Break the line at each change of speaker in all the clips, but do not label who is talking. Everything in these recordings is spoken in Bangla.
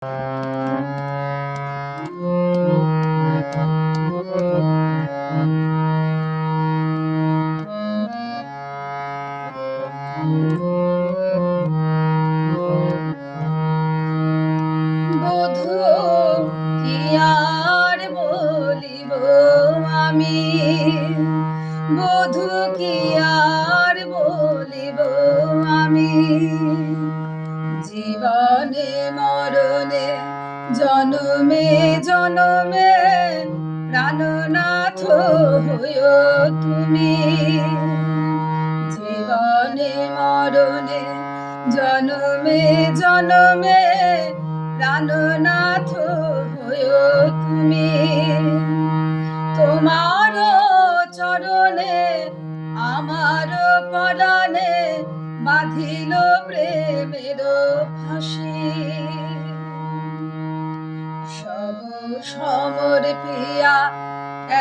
বধূ কি আর বলিব আমি, বধূ কি আর বলিব আমি। জীবনে মরণে জনমে জনমে প্রাণনাথ হইও তুমি। জীবনে মরণে জনমে জনমে প্রাণনাথ হইও তুমি। তোমার চরণে আমার পরাণে বাঁধিল প্রেমের ফাঁসি। সব সমর প্রিয়া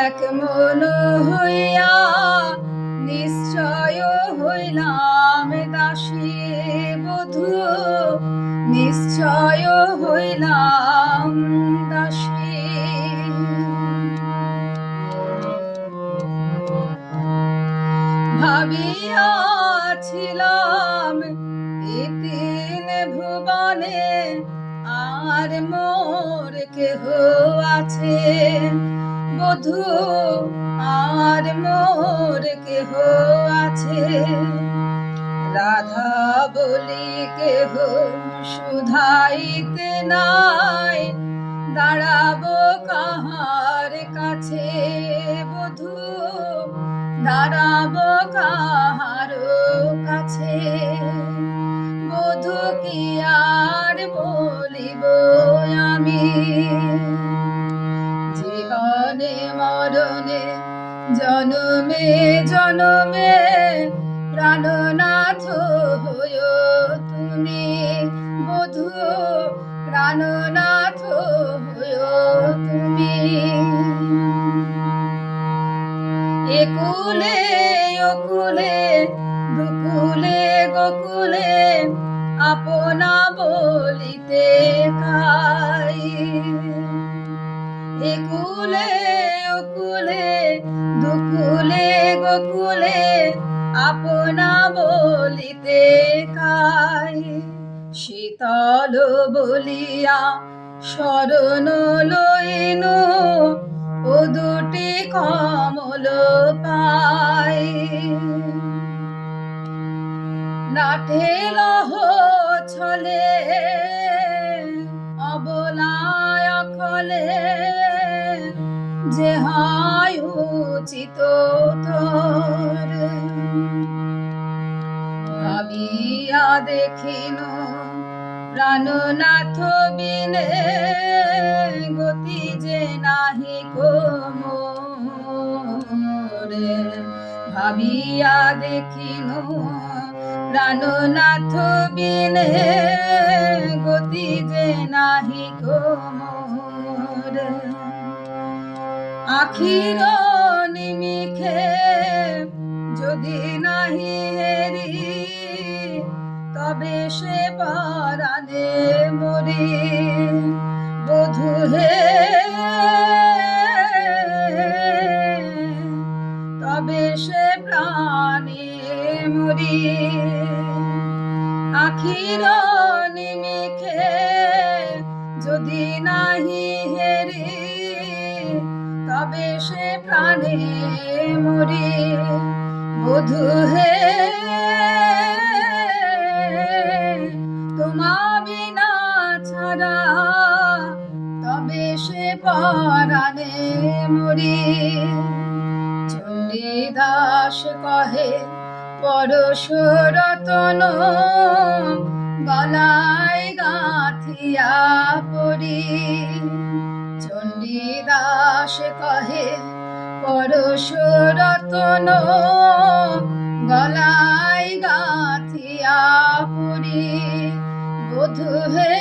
এক মন হইয়া নিশ্চয় হইলাম দাসী। বধূ নিশ্চয় হইলাম দাসী। ভাবিয়াছিলাম এ তিন ভুবনে আর মোর কেহ আছে। বধূ আর মোর কেহ আছে। রাধা বলি কেহ শুধাইতে নাই, দাঁড়াবো কাহার কাছে। বধূ দাঁড়াবো কাহার কাছে। বধূ কি আর বলিব আমি। জীবনে মরণে জনমে জনমে প্রাণনাথ হইও তুমি। বধূ প্রাণনাথ হইও তুমি। একুলে ওকুলে দুকুলে গোকুলে আপনা বলিতে খাই। একুলে ওকুলে দুকুলে গোকুলে আপনা বলিতে খাই। শীতল বলিয়া শরণ লইনু ও দুটি কমল পাই। নাটে লহ ছলে অবলায় অখলে যে হয় উচিত তোর। ভাবিয়া দেখিনু প্রাণনাথ বিনে গতি যে নাহি মোর। ভাবিয়া দেখিনু প্রাণনাথ বিনে গতি যে নাহি মোর। আখির নিমিখে যদি নাহি হেরি, তবে সে পরাণে মরি। বধূ হে তবে সে প্রাণে মরি। আখির নিমিখে যদি নাহি হেরি, তবে সে প্রাণে মরি। বধূ হে তোমা বিনা ছাড়া তবে সে পরাণে মরি। চণ্ডীদাস কহে পরশ রতন গলায় গাঁথিয়া পরি। চণ্ডীদাস কহে পরশ রতন গলায় গাঁথিয়া পরি। বধূ হে